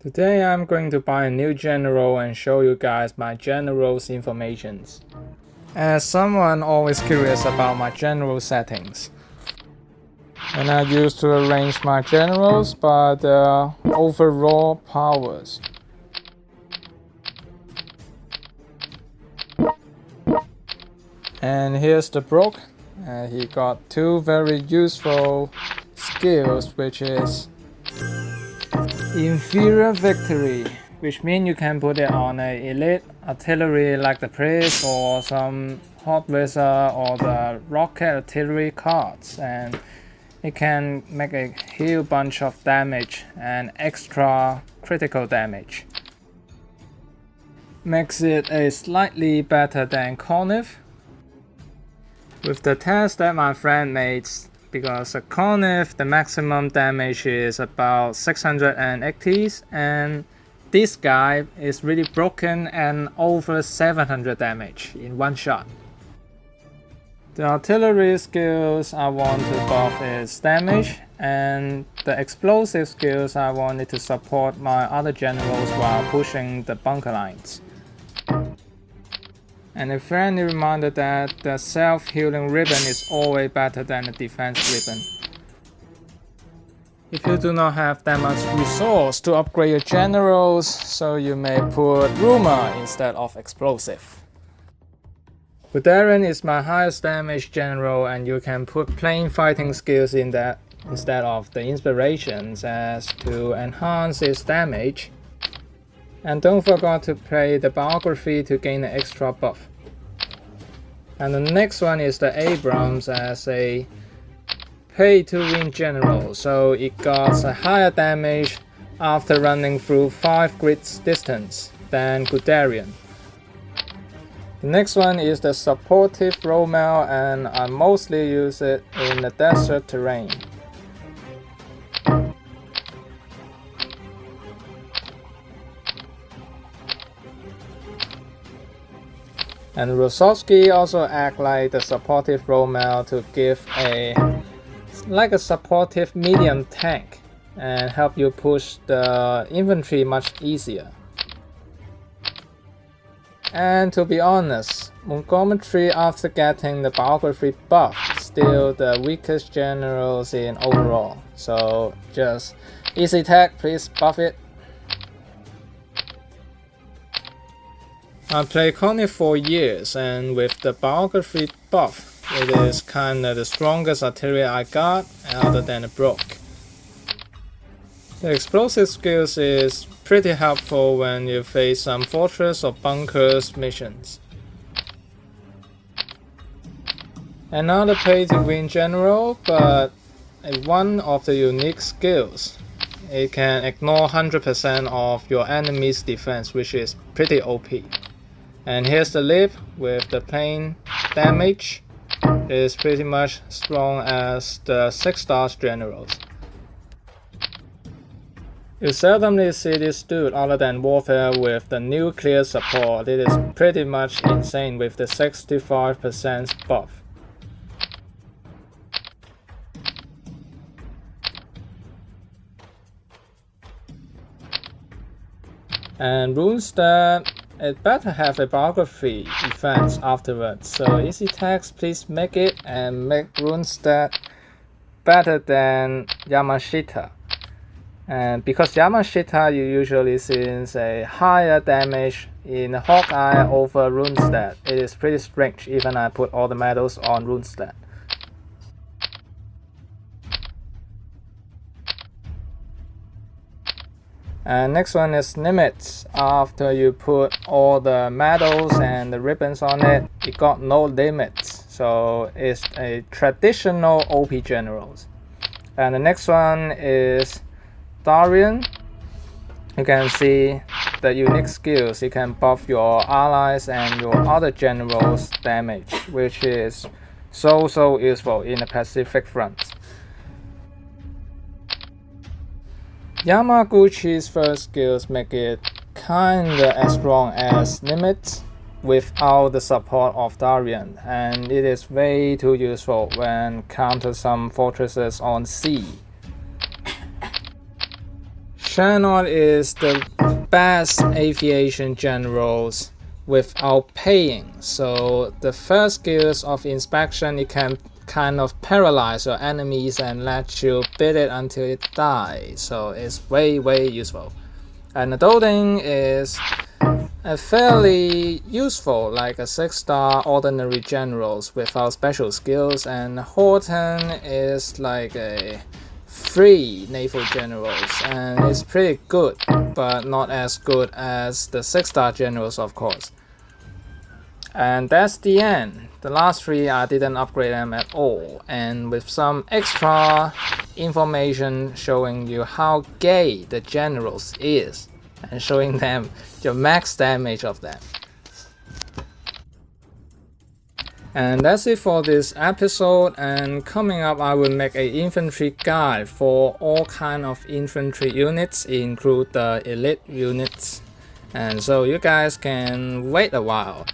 Today I'm going to buy a new general and show you guys my general's informations. As someone always curious about my general settings. And I used to arrange my generals by their overall powers. And here's the Brook. He got two very useful skills, which is inferior victory, which means you can put it on an elite artillery like the Priest or some hot wizard or the rocket artillery cards, and it can make a huge bunch of damage and extra critical damage. Makes it a slightly better than Cornif. With the test that my friend made, because a Cornif, the maximum damage is about 680, and this guy is really broken and over 700 damage in one shot. The artillery skills I want to buff is damage, and the explosive skills I wanted to support my other generals while pushing the bunker lines. And a friendly reminder that the self-healing ribbon is always better than the defense ribbon. If you do not have that much resource to upgrade your generals, so you may put rumor instead of explosive. Guderian is my highest damage general, and you can put plain fighting skills in that instead of the inspirations as to enhance its damage. And don't forget to play the biography to gain an extra buff. And the next one is the Abrams as a pay-to-win general, so it got a higher damage after running through 5 grids distance than Guderian. The next one is the supportive Rommel, and I mostly use it in the desert terrain. And Rosowski also act like the supportive Rommel to give like a supportive medium tank and help you push the infantry much easier. And to be honest, Montgomery after getting the biography buff still the weakest generals in overall. So just easy tech, please buff it. I played Cornif for years, and with the biography buff, it is kinda the strongest artillery I got other than the Brook. The explosive skills is pretty helpful when you face some fortress or bunkers missions. Another pay-to-win general, but one of the unique skills. It can ignore 100% of your enemy's defense, which is pretty OP. And here's the lip with the plain damage. It is pretty much strong as the 6-star generals. You seldomly see this dude other than warfare with the nuclear support. It is pretty much insane with the 65% buff. And Runestad, it better have a biography defense afterwards, so easy text, please make it and make Runestad better than Yamashita. And because Yamashita you usually see a higher damage in Hawkeye over Runestad, it is pretty strange even I put all the medals on Runestad. And next one is Nimitz. After you put all the medals and the ribbons on it, it got no limits. So it's a traditional OP generals. And the next one is Darian. You can see the unique skills. You can buff your allies and your other generals damage, which is so useful in the Pacific front. Yamaguchi's first skills make it kinda as strong as Nimitz without the support of Darian, and it is way too useful when counter some fortresses on sea. channel is the best aviation generals without paying. So the first skills of inspection, it can kind of paralyze your enemies and let you beat it until it dies. So it's way useful. And the Doting is a fairly useful, like a 6-star ordinary generals without special skills, and Horton is like a free naval generals, and it's pretty good, but not as good as the 6-star generals, of course. And that's the end. The last 3 I didn't upgrade them at all, and with some extra information showing you how gay the generals is and showing them your max damage of them. And that's it for this episode, and coming up I will make an infantry guide for all kind of infantry units, include the elite units, and so you guys can wait a while.